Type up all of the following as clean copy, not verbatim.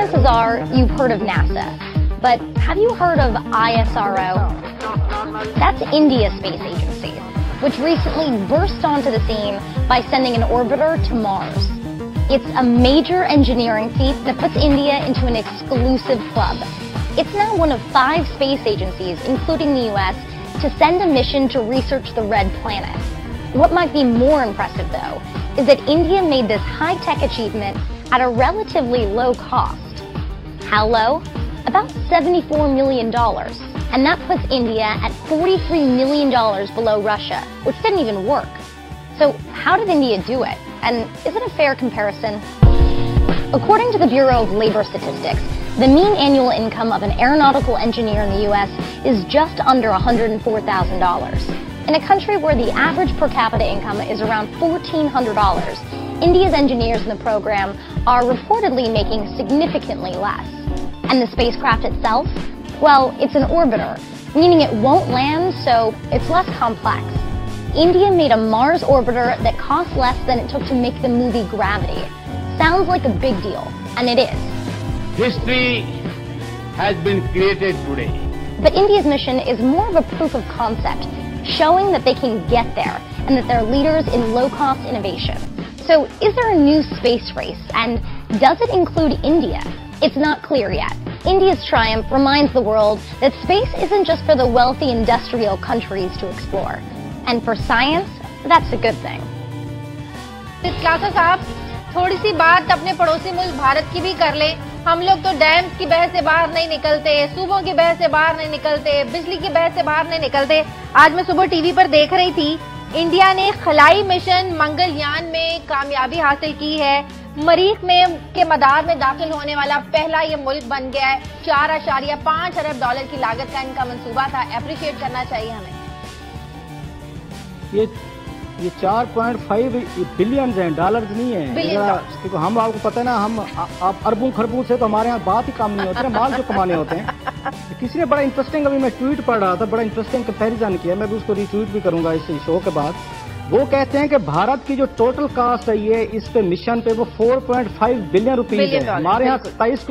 Chances are you've heard of NASA, but have you heard of ISRO? That's India's space agency, which recently burst onto the scene by sending an orbiter to Mars. It's a major engineering feat that puts India into an exclusive club. It's now one of 5 space agencies, including the US, to send a mission to research the red planet. What might be more impressive, though, is that India made this high-tech achievement at a relatively low cost. How low? About $74 million. And that puts India at $43 million below Russia, which didn't even work. So how did India do it? And is it a fair comparison? According to the Bureau of Labor Statistics, the mean annual income of an aeronautical engineer in the U.S. is just under $104,000. In a country where the average per capita income is around $1,400, India's engineers in the program are reportedly making significantly less. And the spacecraft itself? Well, it's an orbiter, meaning it won't land, so it's less complex. India made a Mars orbiter that cost less than it took to make the movie Gravity. Sounds like a big deal, and it is. History has been created today. But India's mission is more of a proof of concept, showing that they can get there and that they're leaders in low-cost innovation. So is there a new space race, and does it include India? It's not clear yet. India's triumph reminds the world that space isn't just for the wealthy industrial countries to explore. And for science, that's a good thing. क्लासा साहब, थोड़ी सी बात अपने पड़ोसी मुल्क भारत की भी कर लें। हम लोग तो डैम्स की बहस से बाहर नहीं निकलते, सूबों की बहस से बाहर नहीं निकलते, बिजली की बहस से बाहर नहीं निकलते। आज मैं सुबह टीवी पर देख रही थी, इंडिया ने खलाई मिशन मंगलयान में कामयाबी हासिल की है। मरीख में के मदार में दाखिल होने वाला पहला ये मुल्क बन गया है। $4.5 अरब की लागत का इनका मंसूबा था। एप्रिशिएट करना चाहिए हमें। ये 4.5 बिलियन हैं, डॉलर्स नहीं है। क्योंकि हम आपको पता है ना, हम आप अरबों खरबों से तो हमारे यहाँ बात ही काम नहीं होती है, माल जो कमाने होते हैं। किसी ने बड़ा इंटरेस्टिंग, अभी मैं ट्वीट पढ़ रहा था, बड़ा इंटरेस्टिंग कंपैरिजन किया, मैं भी उसको रिट्वीट भी करूंगा इस शो के बाद। वो कहते हैं कि भारत की जो टोटल कास्ट है ये इस पे मिशन पे वो 4.5 बिलियन रुपीज है। हमारे यहाँ 23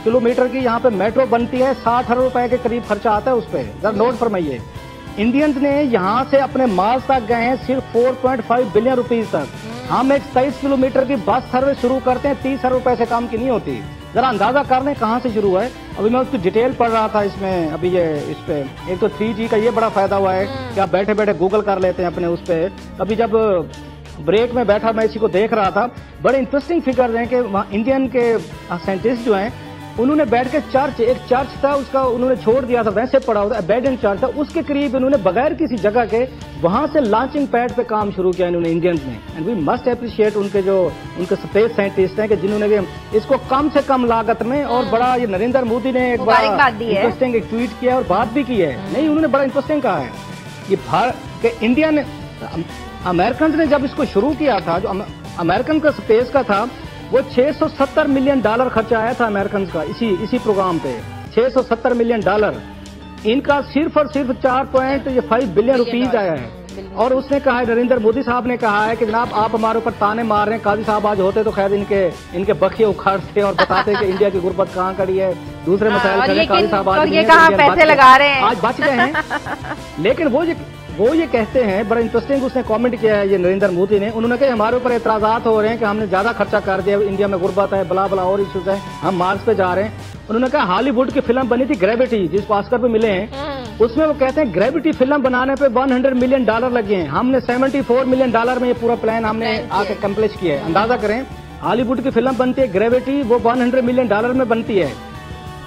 किलोमीटर की यहाँ पे मेट्रो बनती है, 60 अरब रुपए के करीब खर्चा आता है उस पर। जरा नोट फरमाइए, इंडियंस ने यहाँ से अपने मार्स तक गए हैं सिर्फ 4.5 बिलियन रुपीज तक। हम एक 23 किलोमीटर की बस सर्विस शुरू करते हैं, 30 अरब रुपए से काम की नहीं होती। जरा अंदाजा कर लें कहाँ से शुरू है। अभी मैं उसकी डिटेल पढ़ रहा था इसमें, अभी ये इस पे एक तो 3G का ये बड़ा फायदा हुआ है कि आप बैठे बैठे गूगल कर लेते हैं अपने उस पे। अभी जब ब्रेक में बैठा मैं इसी को देख रहा था, बड़े इंटरेस्टिंग फिगर हैं कि वहाँ इंडियन के साइंटिस्ट जो हैं उन्होंने बैठ के एक चर्च था उसका उन्होंने छोड़ दिया था, वैसे पड़ा हुआ था, अबैंडन चर्च था, उसके करीब उन्होंने बगैर किसी जगह के वहां से लॉन्चिंग पैड पे काम शुरू किया इन्होंने इंडियंस ने। एंड वी मस्ट अप्रिशिएट उनके स्पेस साइंटिस्ट हैं कि जिन्होंने इसको कम से कम लागत में और बड़ा, ये नरेंद्र मोदी ने एक बड़ा इंटरेस्टिंग एक ट्वीट किया और बात भी की है। नहीं, उन्होंने बड़ा इंटरेस्टिंग कहा है कि भारत के इंडियन अमेरिकन ने जब इसको शुरू किया था, जो अमेरिकन का स्पेस का था, वो $670 मिलियन खर्चा आया था अमेरिकन का इसी प्रोग्राम पे। $670 मिलियन। इनका सिर्फ और सिर्फ 4.5 बिलियन रुपीज आया है। और उसने कहा है, नरेंद्र मोदी साहब ने कहा है कि जनाब आप हमारे ऊपर ताने मार रहे हैं, काजी साहब आज होते तो खैर इनके बखिए उखाड़ते और बताते कि इंडिया की गुर्बत कहाँ खड़ी है, दूसरे मसाइल करें, काजी साहब आज ये कहाँ पैसे लगा रहे हैं, आज बच गए हैं। लेकिन वो ये कहते हैं, बड़ा इंटरेस्टिंग उसने कमेंट किया है ये नरेंद्र मोदी ने, उन्होंने कहा हमारे ऊपर एतराजात हो रहे हैं कि हमने ज्यादा खर्चा कर दिया, इंडिया में गुर्बत है, बला बला और इश्यूज है, हम मार्स पे जा रहे हैं। उन्होंने कहा हॉलीवुड की फिल्म बनी थी ग्रेविटी, जिसको ऑस्कर पे मिले हैं, उसमें वो कहते हैं ग्रेविटी फिल्म बनाने पे $100 मिलियन लगे हैं, हमने $74 मिलियन में ये पूरा प्लान हमने आके कम्प्लीट किया है। अंदाजा करें, हॉलीवुड की फिल्म बनती है ग्रेविटी, वो $100 मिलियन में बनती है।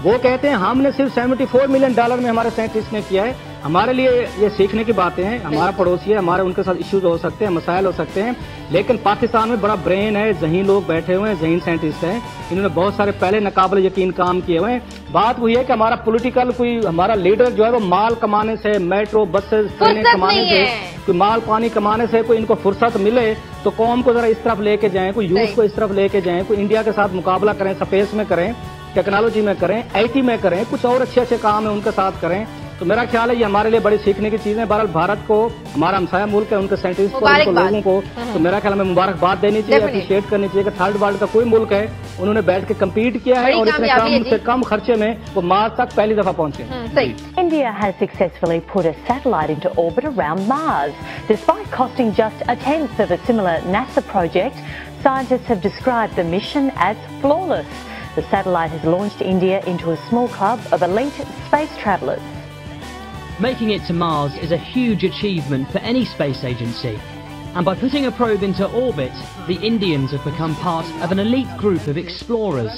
वो कहते हैं हमने सिर्फ $74 मिलियन में हमारे साइंटिस्ट ने किया है। हमारे लिए ये सीखने की बातें हैं, हमारा पड़ोसी है, हमारे उनके साथ इश्यूज हो सकते हैं, मसाइल हो सकते हैं, लेकिन पाकिस्तान में बड़ा ब्रेन है, ज़हीन लोग बैठे हुए हैं, ज़हीन साइंटिस्ट हैं, इन्होंने बहुत सारे पहले नाकाबिल यकीन काम किए हुए हैं। बात वही है कि हमारा पॉलिटिकल कोई हमारा लीडर जो है वो माल कमाने से, मेट्रो बसेस ट्रेनें कमाने से, कोई माल पानी कमाने से कोई इनको फुर्सत मिले तो कौम को जरा इस तरफ लेके जाएं, कोई यूथ को इस तरफ लेके जाएं, कोई इंडिया के साथ मुकाबला करें, स्पेस में करें, टेक्नोलॉजी में करें, IT में करें, कुछ और अच्छे काम है उनके साथ करें। तो मेरा ख्याल है ये हमारे लिए बड़ी सीखने की चीज है। बहरहाल भारत को, हमारा हमसाया मुल्क है, उनके साइंटिस्ट को, उनको लोगों को तो मेरा ख्याल में मुबारकबाद देनी चाहिए, अप्रिशिएट करनी चाहिए कि थर्ड वर्ल्ड का कोई मुल्क है انہوں نے بیٹھ کے کمپیٹ کیا ہے اور اتنے کم سے کم خرچے میں وہ مارس تک پہلی دفعہ پہنچے. India has successfully put a satellite into orbit around Mars. Despite costing just a tenth of a similar NASA project, scientists have described the mission as flawless. The satellite has launched India into a small club of elite space travellers. Making it to Mars is a huge achievement for any space agency. And by putting a probe into orbit, the Indians have become part of an elite group of explorers.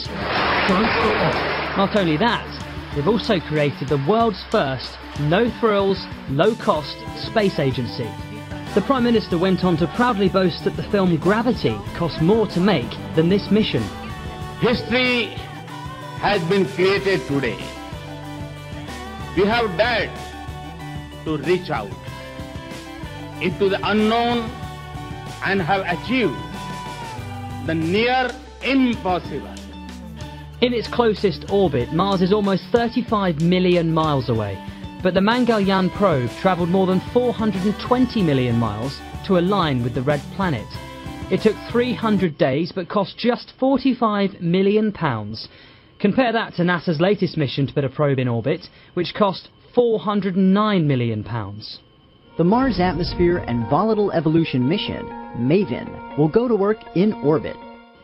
Not only that, they've also created the world's first no-frills, low-cost space agency. The Prime Minister went on to proudly boast that the film Gravity cost more to make than this mission. History has been created today. We have dared to reach out into the unknown and have achieved the near impossible. In its closest orbit, Mars is almost 35 million miles away, but the Mangalyaan probe travelled more than 420 million miles to align with the red planet. It took 300 days but cost just £45 million. Compare that to NASA's latest mission to put a probe in orbit, which cost £409 million. The Mars Atmosphere and Volatile Evolution Mission, MAVEN, will go to work in orbit.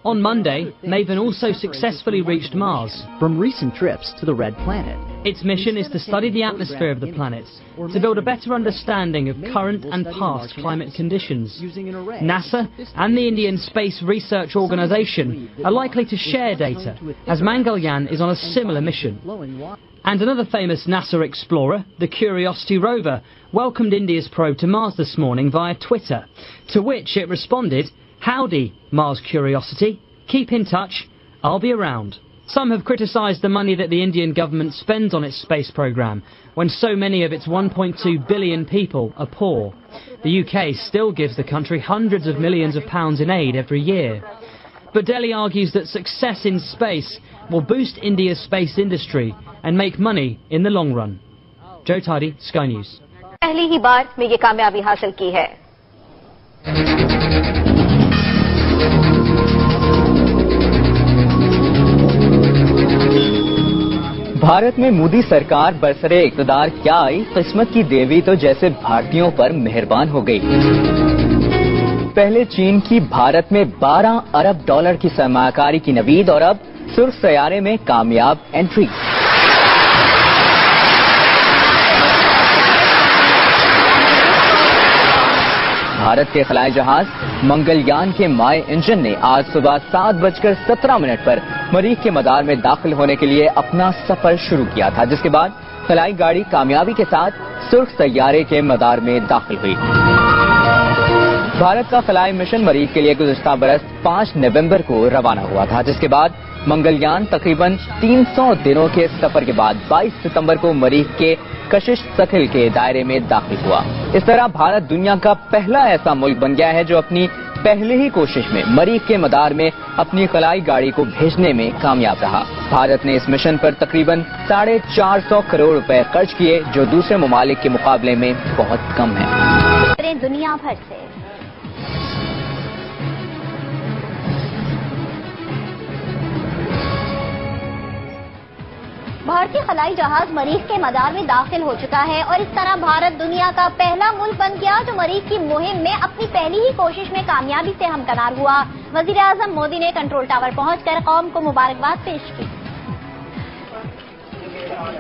On Monday, MAVEN also successfully reached Mars. From recent trips to the red planet. Its mission is to study the atmosphere of the planet, to build a better understanding of current and past climate conditions. NASA and the Indian Space Research Organisation are likely to share data, as Mangalyaan is on a similar mission. And another famous NASA explorer, the Curiosity rover, welcomed India's probe to Mars this morning via Twitter, to which it responded, "Howdy, Mars Curiosity. Keep in touch. I'll be around." Some have criticised the money that the Indian government spends on its space programme, when so many of its 1.2 billion people are poor. The UK still gives the country hundreds of millions of pounds in aid every year. But Delhi argues that success in space will boost India's space industry and make money in the long run. Joe Tidy, Sky News. پہلی ہی بار میں یہ کامیابی حاصل کی ہے. بھارت میں مودی سرکار برسرے اقتدار کیا آئی، قسمت کی دیوی تو جیسے بھارتیوں پر مہربان ہو گئی. پہلے چین کی بھارت میں $12 ارب کی سرمایہ کاری کی نوید اور اب سرخ سیارے میں کامیاب انٹری. بھارت کے خلائی جہاز منگلیان کے مائع انجن نے آج صبح 7:17 پر مریخ کے مدار میں داخل ہونے کے لیے اپنا سفر شروع کیا تھا، جس کے بعد خلائی گاڑی کامیابی کے ساتھ سرخ سیارے کے مدار میں داخل ہوئی. بھارت کا خلائی مشن مریخ کے لیے گزشتہ برس 5 نومبر کو روانہ ہوا تھا، جس کے بعد منگلیان تقریباً 300 دنوں کے سفر کے بعد 22 ستمبر کو مریخ کے کشش ثقل کے دائرے میں داخل ہوا. اس طرح بھارت دنیا کا پہلا ایسا ملک بن گیا ہے جو اپنی پہلی ہی کوشش میں مریخ کے مدار میں اپنی خلائی گاڑی کو بھیجنے میں کامیاب رہا. بھارت نے اس مشن پر تقریباً 450 کروڑ روپے خرچ کیے، جو دوسرے ممالک کے مقابلے میں بہت کم ہے. دنیا بھر سے بھارتی خلائی جہاز مریخ کے مدار میں داخل ہو چکا ہے اور اس طرح بھارت دنیا کا پہلا ملک بن گیا جو مریخ کی مہم میں اپنی پہلی ہی کوشش میں کامیابی سے ہمکنار ہوا. وزیر اعظم مودی نے کنٹرول ٹاور پہنچ کر قوم کو مبارکباد پیش کی.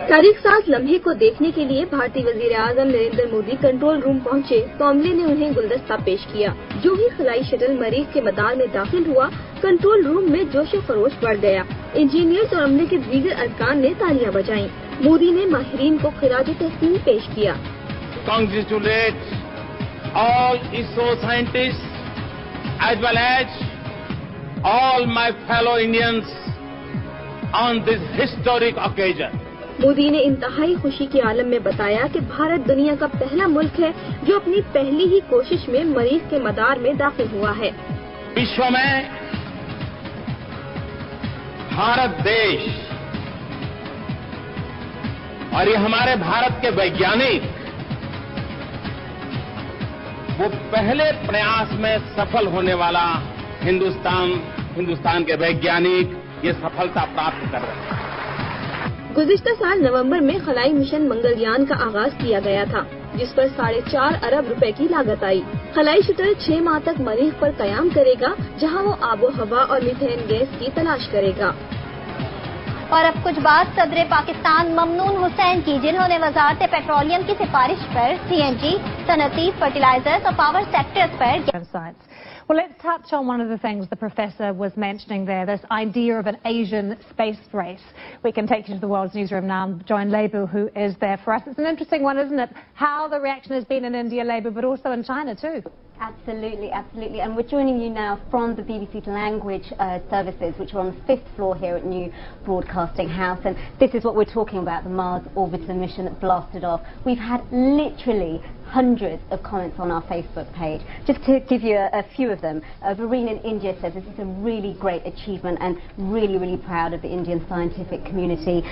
تاریخ ساز لمحے کو دیکھنے کے لیے بھارتی وزیر اعظم نریندر مودی کنٹرول روم پہنچے تو عملے نے انہیں گلدستہ پیش کیا. جو ہی خلائی شٹل مریخ کے مدار میں داخل ہوا، کنٹرول روم میں جوش و خروش بڑھ گیا. انجینئرز اور عملے کے دیگر ارکان نے تالیاں بجائیں. مودی نے ماہرین کو خراج تحسین پیش کیا. Congratulate all ISRO scientists as well as all my fellow Indians on this historic occasion. Modi نے انتہائی خوشی کے عالم میں بتایا کہ بھارت دنیا کا پہلا ملک ہے جو اپنی پہلی ہی کوشش میں مریخ کے مدار میں داخل ہوا ہے. विश्व में भारत देश और ये हमारे भारत के वैज्ञानिक वो पहले प्रयास में सफल होने वाला हिंदुस्तान के वैज्ञानिक ये सफलता प्राप्त कर रहे हैं। गुज़िश्ता साल नवंबर में खलाई मिशन मंगलयान का आगाज किया गया था, जिस पर 4.5 अरब रुपए की लागत आई। खलाई शटल 6 माह तक मरीख पर कयाम करेगा, जहां वो आबो हवा और मीथेन गैस की तलाश करेगा। और अब कुछ बात सदर पाकिस्तान ममनून हुसैन की, जिन्होंने वजारत पेट्रोलियम की सिफारिश पर सीएनजी, सनती, फर्टिलाइजर्स और पावर सेक्टर्स पर। Well, let's touch on one of the things the professor was mentioning there, this idea of an Asian space race. We can take you to the World's Newsroom now and join Lebu, who is there for us. It's an interesting one, isn't it? How the reaction has been in India, Lebu, but also in China too. Absolutely, absolutely. And we're joining you now from the BBC Language services, which are on the 5th floor here at New Broadcasting House. And this is what we're talking about, the Mars orbiter mission that blasted off. We've had literally hundreds of comments on our Facebook page. Just to give you a few of them, Vareen in India says this is a really great achievement and really, really proud of the Indian scientific community.